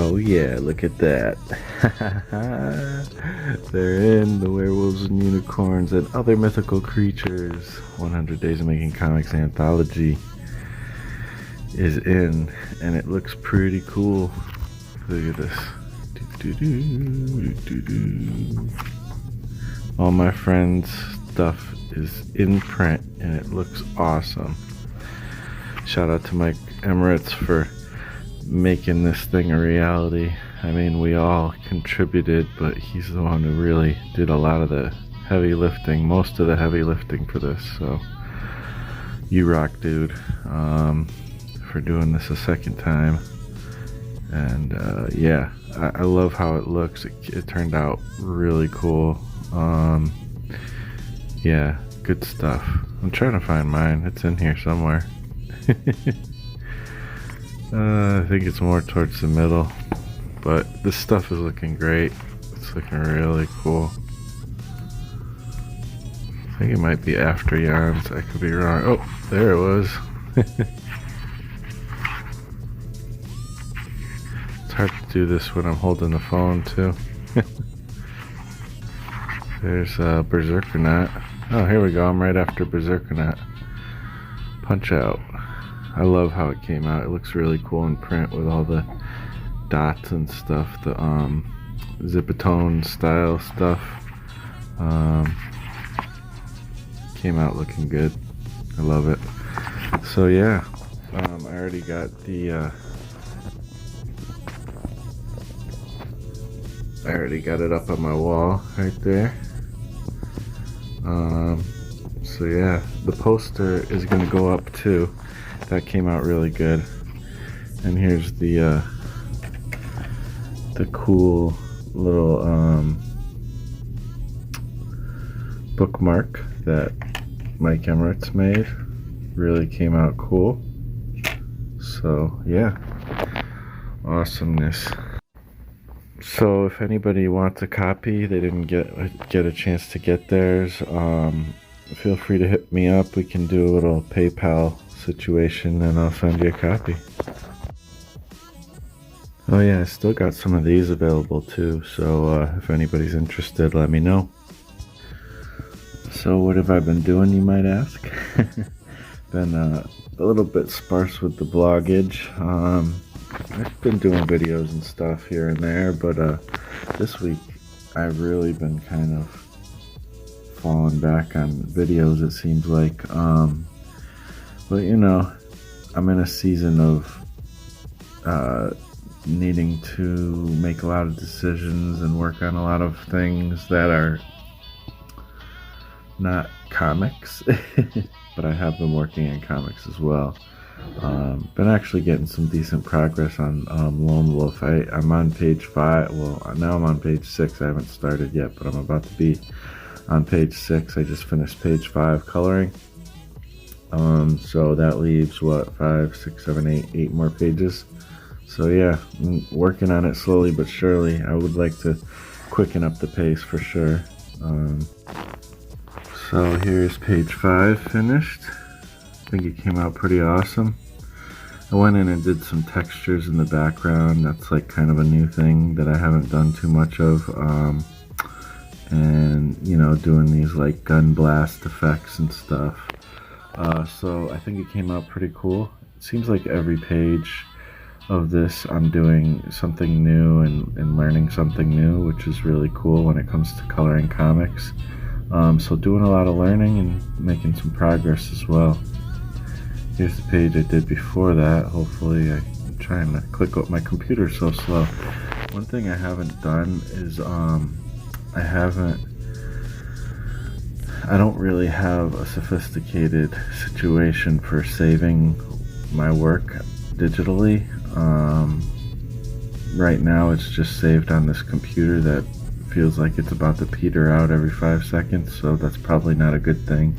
Oh yeah, look at that. They're in the werewolves and unicorns and other mythical creatures. 100 Days of Making Comics anthology is in, and it looks pretty cool. Look at this. All my friends' stuff is in print, and it looks awesome. Shout out to Mike Emirates for making this thing a reality. I mean, we all contributed, but he's the one who really did a lot of the heavy lifting, most of the heavy lifting for this. So you rock, dude, for doing this a second time. And yeah, I love how it looks. It turned out really cool. Yeah, good stuff. I'm trying to find mine. It's in here somewhere. I think it's more towards the middle, but this stuff is looking great. It's looking really cool. I think it might be after Jan's. I could be wrong. Oh, there it was. It's hard to do this when I'm holding the phone too. There's Berserkernaut. Oh, here we go. I'm right after Berserkernaut. Punch Out. I love how it came out. It looks really cool in print with all the dots and stuff, the Zipatone style stuff. Came out looking good. I love it. So yeah, I already got the I already got it up on my wall right there. So yeah, the poster is gonna go up too. That came out really good. And here's the cool little bookmark that Mike Emirates made. Really came out cool. So yeah, awesomeness. So if anybody wants a copy, they didn't get a chance to get theirs, feel free to hit me up. We can do a little PayPal situation and I'll send you a copy. Oh yeah, I still got some of these available too, so if anybody's interested, let me know. So what have I been doing, you might ask? Been a little bit sparse with the vloggage. I've been doing videos and stuff here and there, but this week I've really been kind of falling back on videos, it seems like. But you know, I'm in a season of needing to make a lot of decisions and work on a lot of things that are not comics, but I have been working on comics as well. Been actually getting some decent progress on Lone Wolf. I'm on page 5. Well, now I'm on page 6. I haven't started yet, but I'm about to be on page 6. I just finished page 5 coloring. So that leaves what, 5, 6, 7, 8 more pages. So yeah, I'm working on it slowly but surely. I would like to quicken up the pace for sure. So here's page 5 finished. I think it came out pretty awesome. I went in and did some textures in the background. That's like kind of a new thing that I haven't done too much of. And you know, doing these like gun blast effects and stuff. So I think it came out pretty cool. It seems like every page of this I'm doing something new and learning something new, which is really cool when it comes to coloring comics. So doing a lot of learning and making some progress as well. Here's the page I did before that. Hopefully, I'm trying to click with my computer so slow. One thing I haven't done is I don't really have a sophisticated situation for saving my work digitally. Right now it's just saved on this computer that feels like it's about to peter out every 5 seconds, so that's probably not a good thing.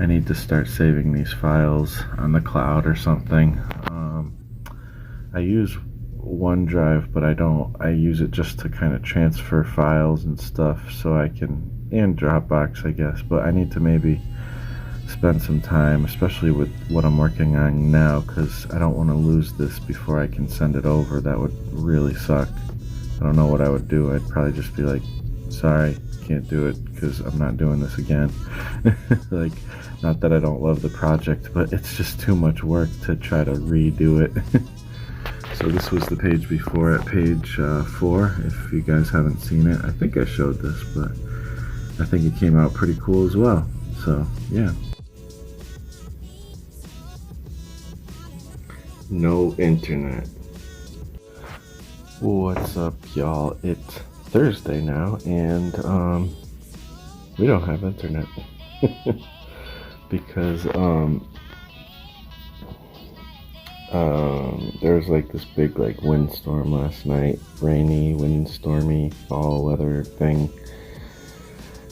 I need to start saving these files on the cloud or something. I use OneDrive, but I use it just to kind of transfer files and stuff, so I can, and Dropbox I guess, but I need to maybe spend some time, especially with what I'm working on now, because I don't want to lose this before I can send it over. That would really suck. I don't know what I would do. I'd probably just be like, sorry, can't do it because I'm not doing this again. Like, not that I don't love the project, but it's just too much work to try to redo it. So this was the page before at page 4, if you guys haven't seen it. I think I showed this, but I think it came out pretty cool as well. So, yeah. No internet. What's up, y'all? It's Thursday now, and we don't have internet. Because there was like this big like windstorm last night, rainy, windstormy, fall weather thing,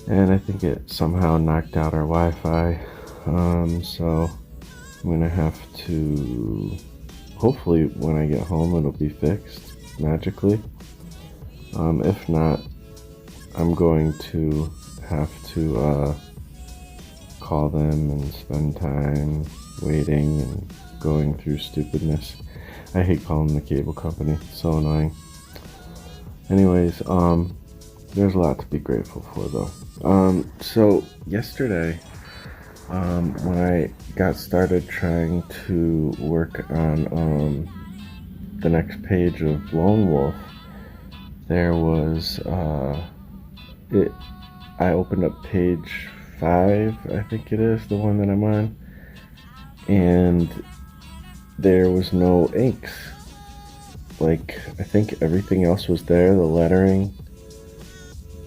and I think it somehow knocked out our Wi-Fi. So I'm gonna have to, hopefully when I get home it'll be fixed magically. If not, I'm going to have to call them and spend time waiting and going through stupidness. I hate calling the cable company, it's so annoying. Anyways, there's a lot to be grateful for though. So yesterday, when I got started trying to work on the next page of Lone Wolf, there was I opened up page 5, I think it is, the one that I'm on, and there was no inks. Like, I think everything else was there, the lettering,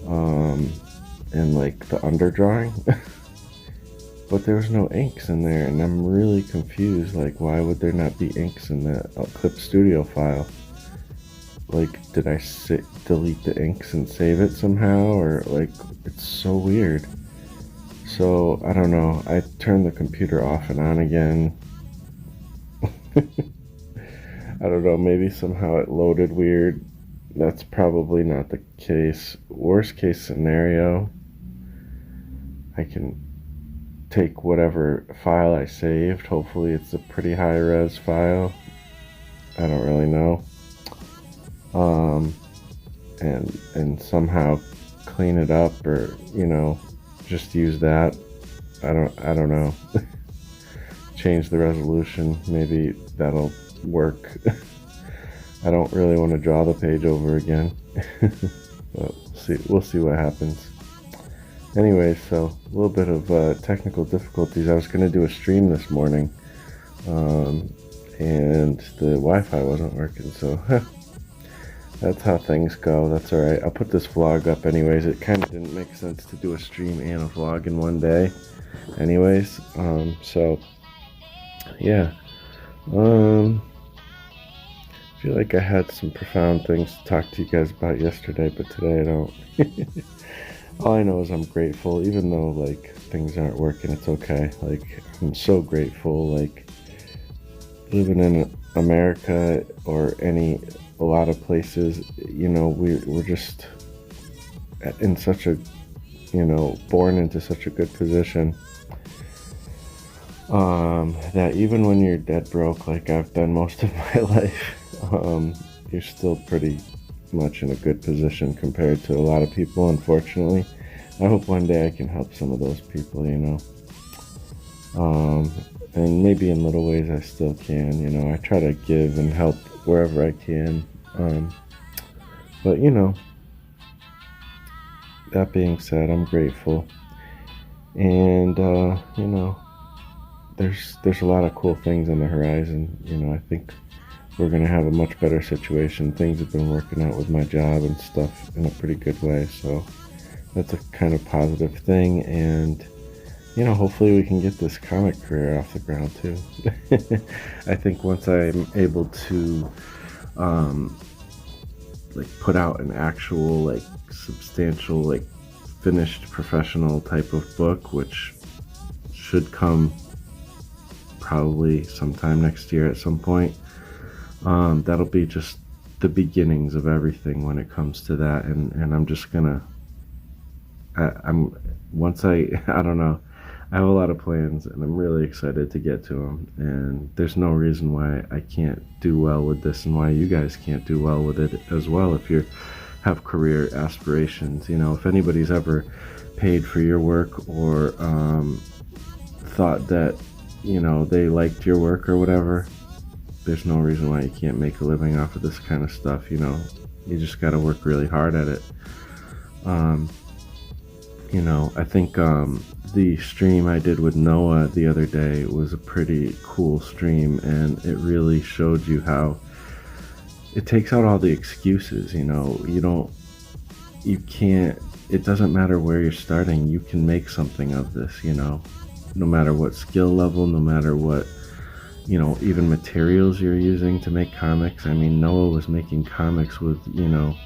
and like the underdrawing, but there was no inks in there, and I'm really confused. Like, why would there not be inks in the Clip Studio file? Like, did I delete the inks and save it somehow, or like, it's so weird. So, I don't know, I turned the computer off and on again. I don't know, maybe somehow it loaded weird. That's probably not the case. Worst case scenario, I can take whatever file I saved. Hopefully it's a pretty high res file. I don't really know. And somehow clean it up, or, you know, just use that. I don't know. Change the resolution, maybe that'll work. I don't really want to draw the page over again. But we'll see what happens. Anyway, so a little bit of technical difficulties. I was going to do a stream this morning, and the Wi-Fi wasn't working, so that's how things go. That's alright. I'll put this vlog up anyways. It kind of didn't make sense to do a stream and a vlog in one day anyways. So yeah. I feel like I had some profound things to talk to you guys about yesterday, but today I don't. All I know is I'm grateful, even though like things aren't working, it's okay. Like, I'm so grateful. Like, living in America or a lot of places, you know, we're just in such a, you know, born into such a good position, that even when you're dead broke, like I've been most of my life, you're still pretty much in a good position compared to a lot of people, unfortunately. I hope one day I can help some of those people, you know. And maybe in little ways I still can, you know. I try to give and help wherever I can. But, you know, that being said, I'm grateful. And, you know, there's a lot of cool things on the horizon. You know, I think we're going to have a much better situation. Things have been working out with my job and stuff in a pretty good way. So that's a kind of positive thing. And, you know, hopefully we can get this comic career off the ground too. I think once I'm able to, like, put out an actual, like, substantial, like, finished professional type of book, which should come probably sometime next year at some point, that'll be just the beginnings of everything when it comes to that. And I'm just gonna, I don't know, I have a lot of plans, and I'm really excited to get to them. And there's no reason why I can't do well with this, and why you guys can't do well with it as well if you have career aspirations. You know, if anybody's ever paid for your work, or thought that, you know, they liked your work or whatever, there's no reason why you can't make a living off of this kind of stuff. You know, you just got to work really hard at it. You know, I think the stream I did with Noah the other day was a pretty cool stream, and it really showed you how it takes out all the excuses. You know, you can't, it doesn't matter where you're starting, you can make something of this, you know, no matter what skill level, no matter what, you know, even materials you're using to make comics. I mean, Noah was making comics with, you know,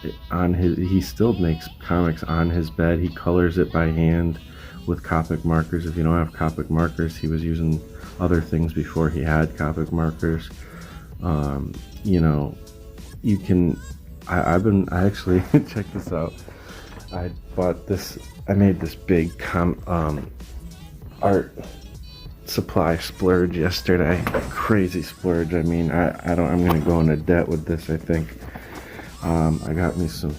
he still makes comics on his bed. He colors it by hand with Copic markers. If you don't have Copic markers, he was using other things before he had Copic markers. You know, you can, I actually, check this out. I made this big art supply splurge yesterday. Crazy splurge. I mean, I'm gonna go into debt with this, I think. I got me some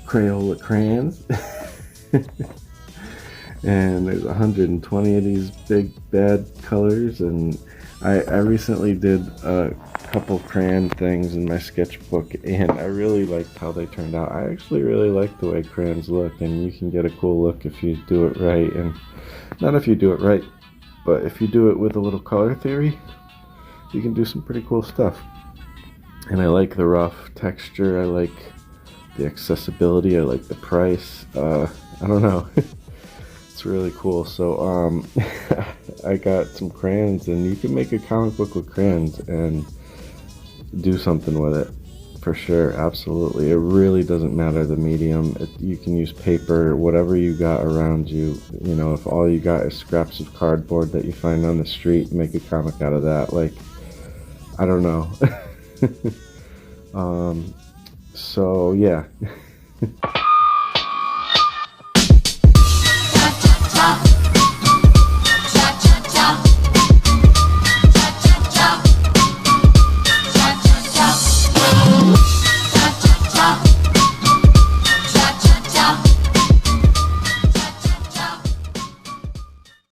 Crayola crayons. And there's 120 of these big bad colors, and I recently did a couple crayon things in my sketchbook, and I really liked how they turned out. I actually really like the way crayons look, and you can get a cool look if you do it right. And not if you do it right, but if you do it with a little color theory, you can do some pretty cool stuff. And I like the rough texture, I like the accessibility, I like the price. I don't know. It's really cool. So I got some crayons, and you can make a comic book with crayons and do something with it for sure. Absolutely. It really doesn't matter the medium. You can use paper, whatever you got around you. You know, if all you got is scraps of cardboard that you find on the street, make a comic out of that. Like, I don't know. So yeah.